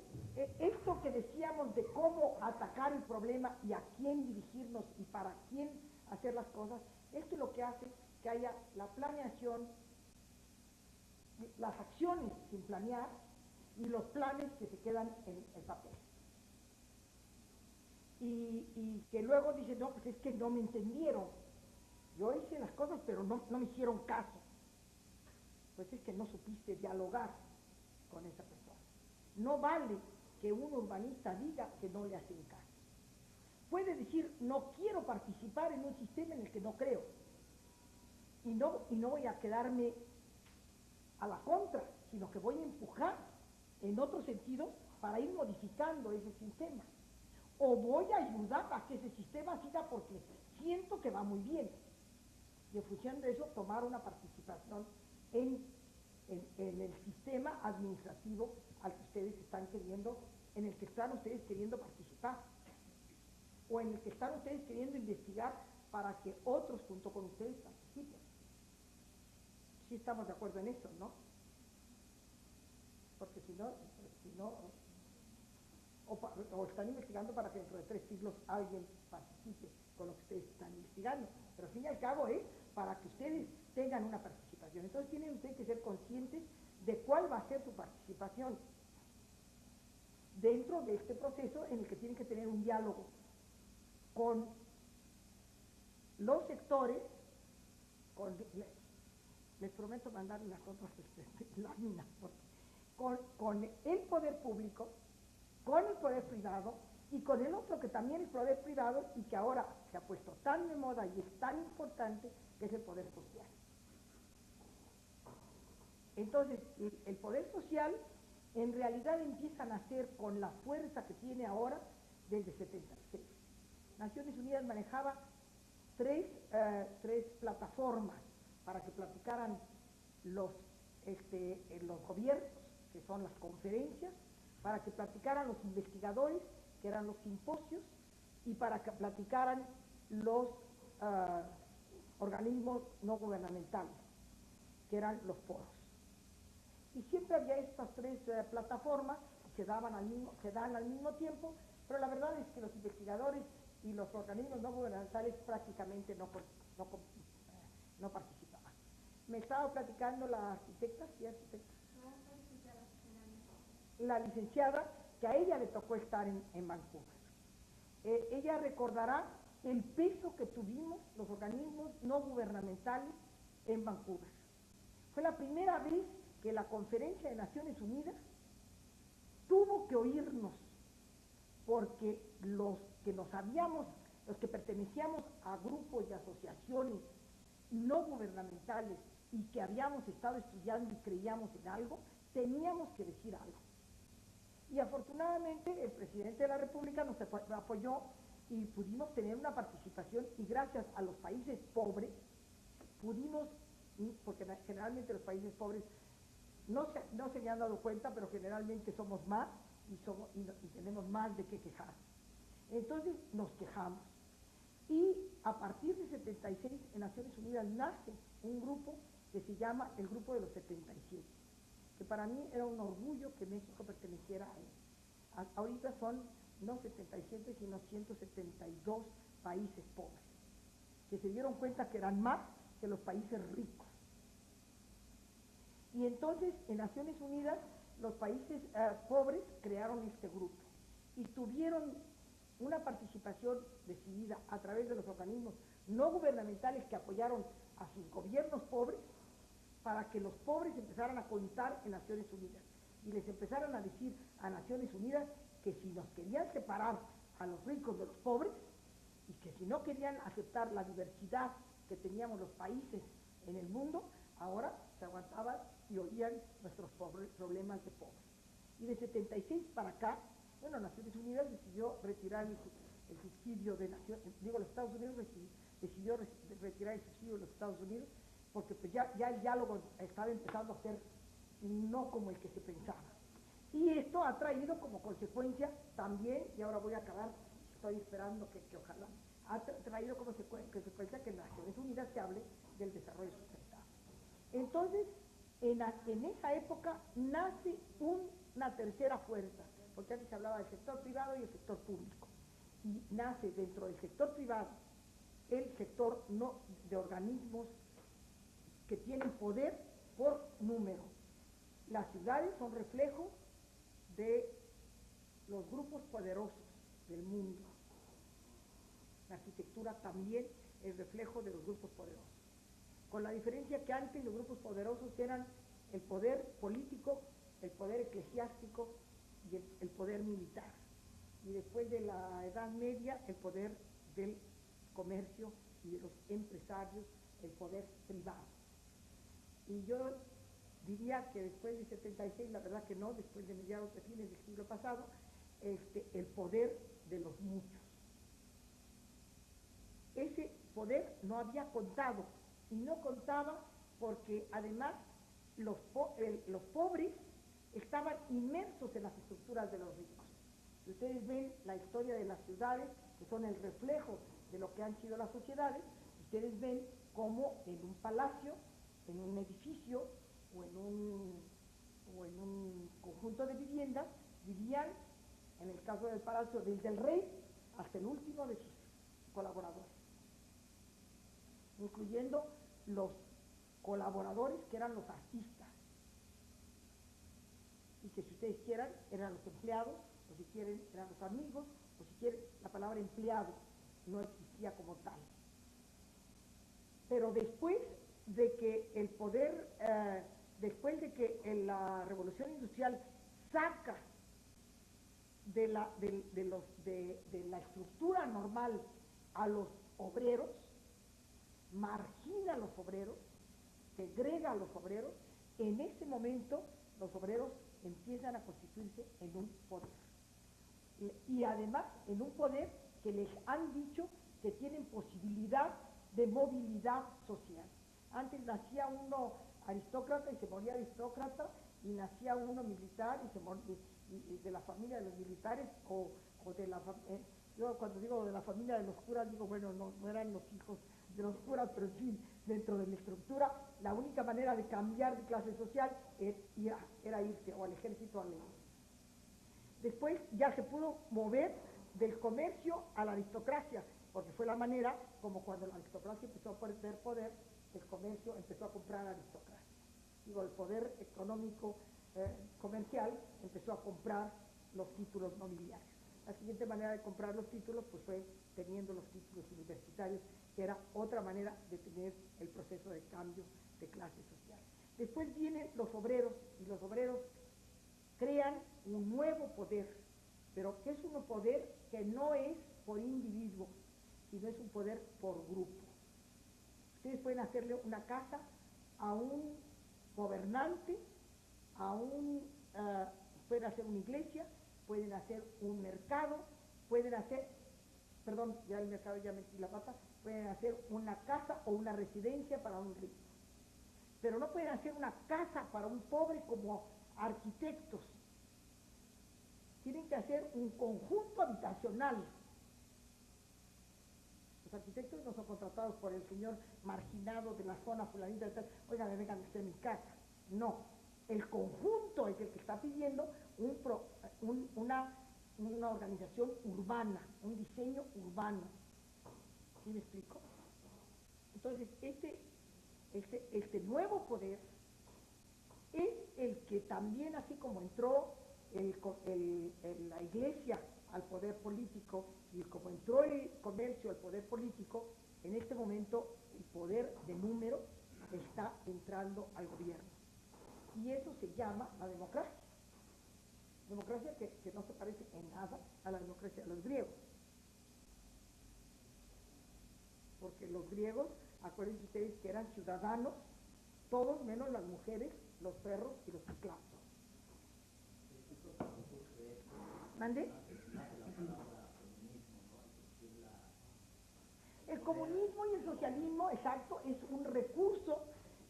esto que decíamos de cómo atacar el problema y a quién dirigirnos y para quién hacer las cosas, esto es lo que hace que haya la planeación, las acciones sin planear y los planes que se quedan en el papel. Y que luego dicen, no, pues es que no me entendieron. Yo hice las cosas, pero no me hicieron caso. Pues es que no supiste dialogar con esa persona. No vale que un urbanista diga que no le hacen caso. Puede decir, no quiero participar en un sistema en el que no creo. Y no voy a quedarme a la contra, sino que voy a empujar en otro sentido para ir modificando ese sistema. O voy a ayudar a que ese sistema siga porque siento que va muy bien. Y en función de eso, tomar una participación en el sistema administrativo al que ustedes están queriendo, en el que están ustedes queriendo participar, o en el que están ustedes queriendo investigar para que otros junto con ustedes participen. Sí estamos de acuerdo en eso, ¿no? Porque si no o están investigando para que dentro de 3 siglos alguien participe con lo que ustedes están investigando, pero al fin y al cabo es para que ustedes tengan una participación. Entonces tienen ustedes que ser conscientes de cuál va a ser su participación dentro de este proceso en el que tienen que tener un diálogo con los sectores, les prometo mandar las otras láminas, con el poder público, con el poder privado y con el otro que también es poder privado y que ahora se ha puesto tan de moda y es tan importante, que es el poder social. Entonces, el poder social en realidad empieza a nacer con la fuerza que tiene ahora desde 76. Naciones Unidas manejaba tres plataformas para que platicaran los gobiernos, que son las conferencias, para que platicaran los investigadores, que eran los simposios, y para que platicaran los organismos no gubernamentales, que eran los foros. Y siempre había estas 3 plataformas que se dan al mismo tiempo, pero la verdad es que los investigadores y los organismos no gubernamentales prácticamente no participaban. Me estaba platicando la arquitecta, ¿sí, arquitecta? La licenciada, que a ella le tocó estar en Vancouver. Ella recordará el peso que tuvimos los organismos no gubernamentales en Vancouver. Fue la primera vez que la Conferencia de Naciones Unidas tuvo que oírnos, porque los que pertenecíamos a grupos y asociaciones no gubernamentales y que habíamos estado estudiando y creíamos en algo, teníamos que decir algo. Y afortunadamente el presidente de la República nos apoyó y pudimos tener una participación, y gracias a los países pobres pudimos, porque generalmente los países pobres no se habían dado cuenta, pero generalmente somos más y tenemos más de qué quejar. Entonces nos quejamos. Y a partir de 76 en Naciones Unidas nace un grupo que se llama el Grupo de los 77, que para mí era un orgullo que México perteneciera a él. Ahorita son no 77, sino 172 países pobres, que se dieron cuenta que eran más que los países ricos. Y entonces en Naciones Unidas los países pobres crearon este grupo y tuvieron una participación decidida a través de los organismos no gubernamentales que apoyaron a sus gobiernos pobres, para que los pobres empezaran a contar en Naciones Unidas y les empezaran a decir a Naciones Unidas que si nos querían separar a los ricos de los pobres, y que si no querían aceptar la diversidad que teníamos los países en el mundo, ahora se aguantaban y oían nuestros problemas de pobres. Y de 76 para acá, bueno, Naciones Unidas decidió retirar el subsidio de los Estados Unidos decidió retirar el subsidio de los Estados Unidos, porque pues ya el diálogo estaba empezando a ser no como el que se pensaba. Y esto ha traído como consecuencia también, y ahora voy a acabar, estoy esperando que ojalá, ha traído como consecuencia que en Naciones Unidas se hable del desarrollo sustentable. Entonces, en esa época nace una tercera fuerza, porque antes se hablaba del sector privado y el sector público, y nace dentro del sector privado el sector no de organismos que tienen poder por número. Las ciudades son reflejo de los grupos poderosos del mundo. La arquitectura también es reflejo de los grupos poderosos, con la diferencia que antes los grupos poderosos eran el poder político, el poder eclesiástico y el poder militar, y después de la Edad Media el poder del comercio y de los empresarios, el poder privado. Y yo diría que después del 76, la verdad que no, después de mediados de fines del siglo pasado, el poder de los muchos. Ese poder no había contado, y no contaba porque además los pobres estaban inmersos en las estructuras de los ricos. Si ustedes ven la historia de las ciudades, que son el reflejo de lo que han sido las sociedades, ustedes ven cómo en un palacio, en un edificio o en un conjunto de viviendas vivían, en el caso del palacio, desde el rey hasta el último de sus colaboradores, incluyendo los colaboradores que eran los artistas, y que si ustedes quieran eran los empleados, o si quieren eran los amigos, o si quieren la palabra empleado no existía como tal. Pero después de que el poder, después de que la revolución industrial saca de la estructura normal a los obreros, margina a los obreros, segrega a los obreros, en ese momento los obreros empiezan a constituirse en un poder. Y además en un poder que les han dicho que tienen posibilidad de movilidad social. Antes nacía uno aristócrata y se moría aristócrata, y nacía uno militar y se moría de la familia de los militares, o de la yo cuando digo de la familia de los curas digo, bueno, no eran los hijos de los curas, pero en fin, dentro de la estructura, la única manera de cambiar de clase social era irse o al ejército o a la ley. Después ya se pudo mover del comercio a la aristocracia, porque fue la manera como cuando la aristocracia empezó a perder poder, el comercio empezó a comprar a la aristocracia. Digo, el poder económico comercial empezó a comprar los títulos nobiliarios. La siguiente manera de comprar los títulos pues fue teniendo los títulos universitarios, que era otra manera de tener el proceso de cambio de clase social. Después vienen los obreros, y los obreros crean un nuevo poder, pero que es un poder que no es por individuo, sino es un poder por grupo. Ustedes pueden hacerle una casa a un gobernante, pueden hacer una iglesia, pueden hacer un mercado, pueden hacer, perdón, ya el mercado ya metí la pata, pueden hacer una casa o una residencia para un rico. Pero no pueden hacer una casa para un pobre como arquitectos. Tienen que hacer un conjunto habitacional. Los arquitectos no son contratados por el señor marginado de la zona fulanita de tal, oigan, vengan a hacer mi casa. No, el conjunto es el que está pidiendo una organización urbana, un diseño urbano. ¿Sí me explico? Entonces, este nuevo poder es el que también, así como entró la iglesia al poder político y como entró el comercio al poder político, en este momento el poder de número está entrando al gobierno. Y eso se llama la democracia. Democracia que no se parece en nada a la democracia de los griegos. Porque los griegos, acuérdense ustedes que eran ciudadanos, todos menos las mujeres, los perros y los esclavos. ¿Mande? El comunismo y el socialismo, exacto, es un recurso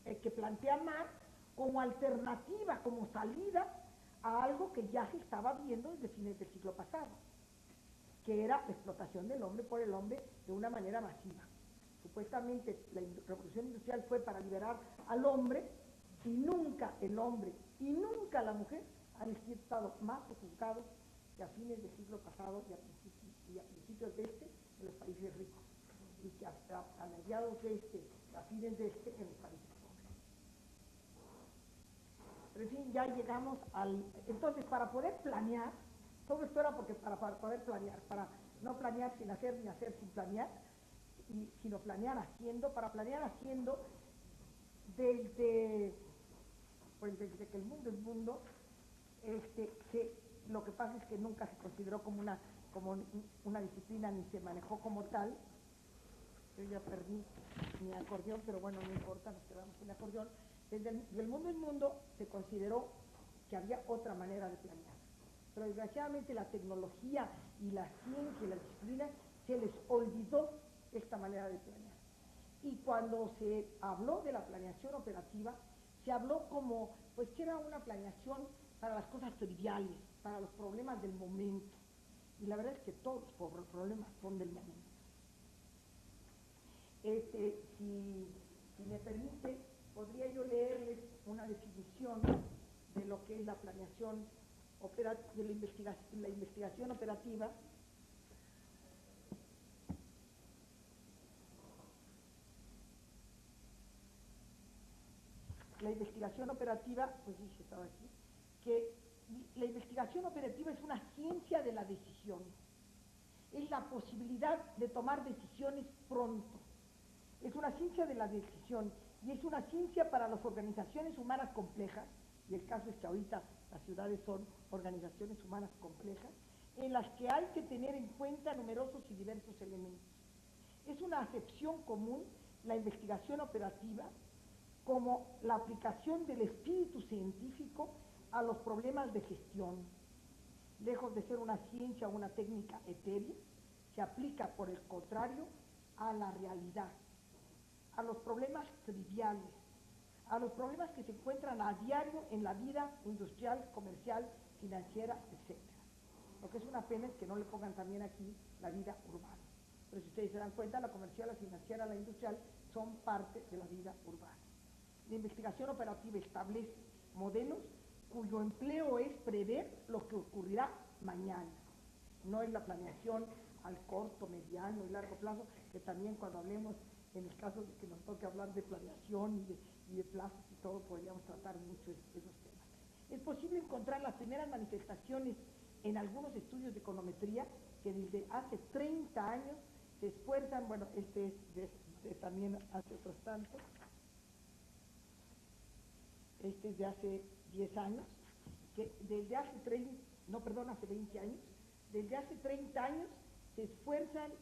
que plantea Marx como alternativa, como salida a algo que ya se estaba viendo desde fines del siglo pasado, que era la explotación del hombre por el hombre de una manera masiva. Supuestamente la revolución industrial fue para liberar al hombre, y nunca el hombre y nunca la mujer han estado más sojuzgados que a fines del siglo pasado y a principios de en los países ricos, y que a mediados de a fines de en los países pobres. Pero en fin, ya llegamos entonces, para poder planear, todo esto era porque para poder planear, para no planear sin hacer ni hacer sin planear, sino planear haciendo, para planear haciendo desde que el mundo es mundo, lo que pasa es que nunca se consideró como una disciplina ni se manejó como tal. Yo ya perdí mi acordeón, pero bueno, no importa, nos quedamos sin acordeón. Desde el mundo en mundo se consideró que había otra manera de planear. Pero desgraciadamente la tecnología y la ciencia y la disciplina se les olvidó esta manera de planear. Y cuando se habló de la planeación operativa, se habló como, pues que era una planeación para las cosas triviales, para los problemas del momento. Y la verdad es que todos los problemas son del momento. Si me permite, podría yo leerles una definición de lo que es la planeación de la investigación operativa. La investigación operativa, pues sí, estaba aquí, que la investigación operativa es una ciencia de la decisión. Es la posibilidad de tomar decisiones pronto. Es una ciencia de la decisión y es una ciencia para las organizaciones humanas complejas, y el caso es que ahorita las ciudades son organizaciones humanas complejas, en las que hay que tener en cuenta numerosos y diversos elementos. Es una acepción común la investigación operativa como la aplicación del espíritu científico a los problemas de gestión. Lejos de ser una ciencia o una técnica etérea, se aplica, por el contrario, a la realidad, a los problemas triviales, a los problemas que se encuentran a diario en la vida industrial, comercial, financiera, etc. Lo que es una pena es que no le pongan también aquí la vida urbana. Pero si ustedes se dan cuenta, la comercial, la financiera, la industrial son parte de la vida urbana. La investigación operativa establece modelos cuyo empleo es prever lo que ocurrirá mañana. No es la planeación al corto, mediano y largo plazo, que también cuando hablemos, en el caso de que nos toque hablar de planeación y de plazos y todo, podríamos tratar mucho esos temas. Es posible encontrar las primeras manifestaciones en algunos estudios de econometría que desde hace 30 años se esfuerzan, bueno, este es también hace otros tantos, este es de hace 10 años, que desde hace 20 años, desde hace 30 años se esfuerzan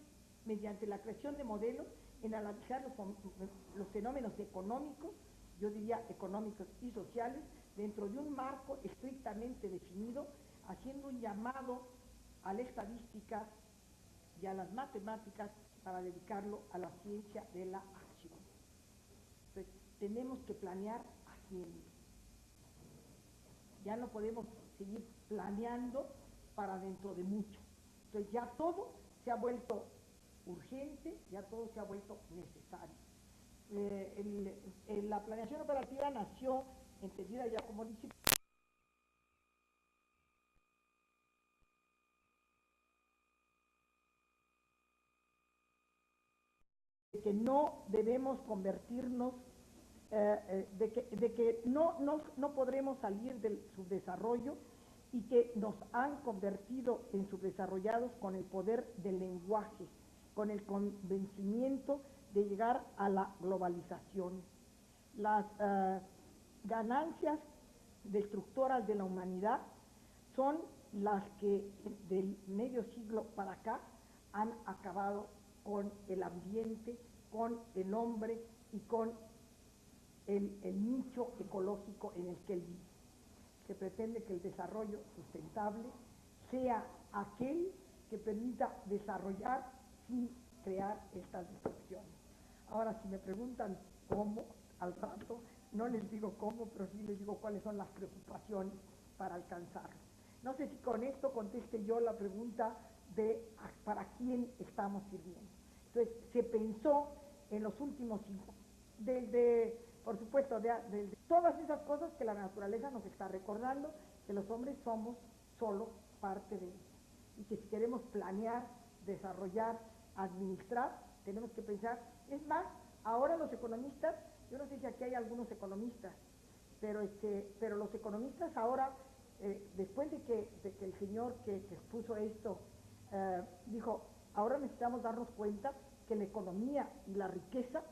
mediante la creación de modelos en analizar los fenómenos económicos, yo diría económicos y sociales, dentro de un marco estrictamente definido, haciendo un llamado a la estadística y a las matemáticas para dedicarlo a la ciencia de la acción. Entonces, tenemos que planear haciendo. Ya no podemos seguir planeando para dentro de mucho. Entonces ya todo se ha vuelto urgente, ya todo se ha vuelto necesario. La planeación operativa nació, entendida ya como disciplina, de que no debemos convertirnos, de que no podremos salir del subdesarrollo y que nos han convertido en subdesarrollados con el poder del lenguaje, con el convencimiento de llegar a la globalización. Las ganancias destructoras de la humanidad son las que del medio siglo para acá han acabado con el ambiente, con el hombre y con el nicho ecológico en el que él vive. Se pretende que el desarrollo sustentable sea aquel que permita desarrollar sin crear estas destrucciones. Ahora, si me preguntan cómo, al rato, no les digo cómo, pero sí les digo cuáles son las preocupaciones para alcanzarlo. No sé si con esto conteste yo la pregunta de para quién estamos sirviendo. Entonces, se pensó en los últimos 5, por supuesto, de todas esas cosas que la naturaleza nos está recordando, que los hombres somos solo parte de ella. Y que si queremos planear, desarrollar, administrar, tenemos que pensar. Es más, ahora los economistas, yo no sé si aquí hay algunos economistas, pero los economistas ahora, después de que el señor que expuso esto dijo, ahora necesitamos darnos cuenta que la economía y la riqueza,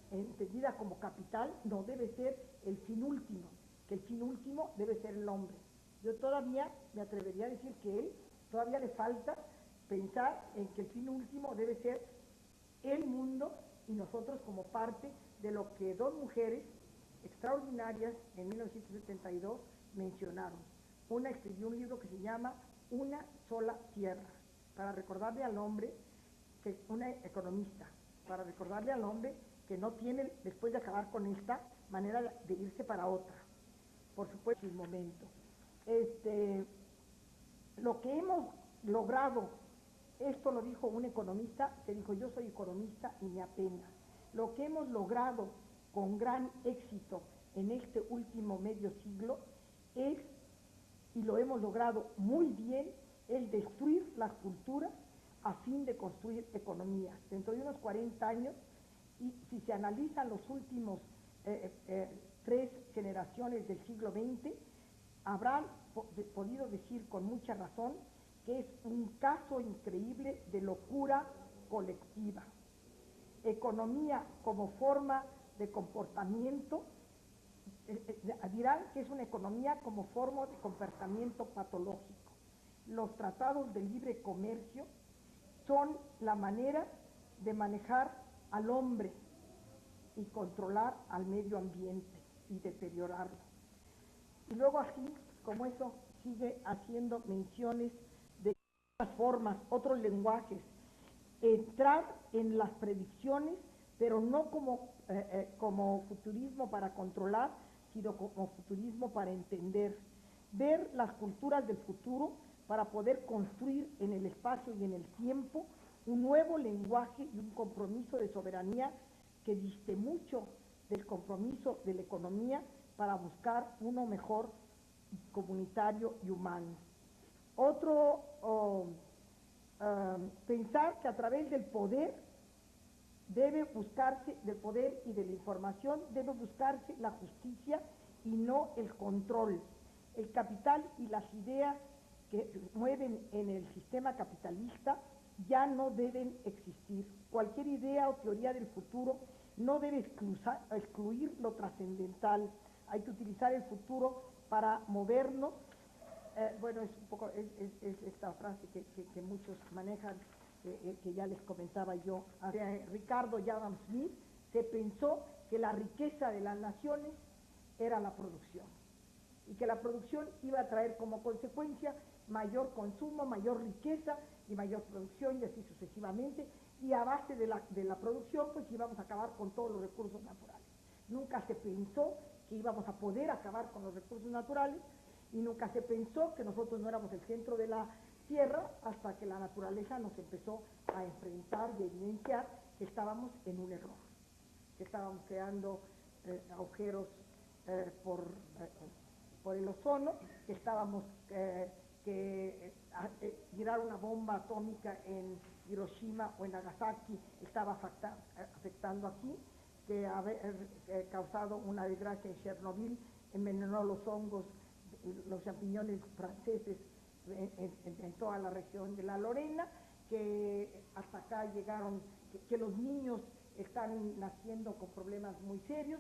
entendida como capital, no debe ser el fin último, que el fin último debe ser el hombre. Yo todavía me atrevería a decir que él todavía le falta pensar en que el fin último debe ser el mundo y nosotros como parte de lo que dos mujeres extraordinarias en 1972 mencionaron. Una escribió un libro que se llama Una sola tierra, para recordarle al hombre, que una economista, para recordarle al hombre que no tiene, después de acabar con esta, manera de irse para otra. Por supuesto, en un momento. Lo que hemos logrado, esto lo dijo un economista, que dijo, yo soy economista y me apena. Lo que hemos logrado con gran éxito en este último medio siglo es, y lo hemos logrado muy bien, el destruir las culturas a fin de construir economías. Dentro de unos 40 años, y si se analizan los últimos 3 generaciones del siglo XX, habrán podido decir con mucha razón que es un caso increíble de locura colectiva. Economía como forma de comportamiento, dirán que es una economía como forma de comportamiento patológico. Los tratados de libre comercio son la manera de manejar al hombre y controlar al medio ambiente y deteriorarlo. Y luego así, como eso, sigue haciendo menciones de otras formas, otros lenguajes, entrar en las predicciones, pero no como futurismo para controlar, sino como futurismo para entender, ver las culturas del futuro para poder construir en el espacio y en el tiempo un nuevo lenguaje y un compromiso de soberanía que diste mucho del compromiso de la economía para buscar uno mejor comunitario y humano. Otro, pensar que a través del poder debe buscarse, del poder y de la información, debe buscarse la justicia y no el control. El capital y las ideas que mueven en el sistema capitalista ya no deben existir. Cualquier idea o teoría del futuro no debe excluir lo trascendental. Hay que utilizar el futuro para movernos. Bueno, es un poco es esta frase que muchos manejan, que ya les comentaba yo. Ricardo Adam Smith se pensó que la riqueza de las naciones era la producción y que la producción iba a traer como consecuencia mayor consumo, mayor riqueza y mayor producción, y así sucesivamente, y a base de la producción pues íbamos a acabar con todos los recursos naturales. Nunca se pensó que íbamos a poder acabar con los recursos naturales, y nunca se pensó que nosotros no éramos el centro de la tierra, hasta que la naturaleza nos empezó a enfrentar y a evidenciar que estábamos en un error, que estábamos creando agujeros por el ozono, que estábamos tirar una bomba atómica en Hiroshima o en Nagasaki estaba afectando aquí, que haber causado una desgracia en Chernobyl envenenó los hongos, los champiñones franceses en toda la región de la Lorena, que hasta acá llegaron, que los niños están naciendo con problemas muy serios.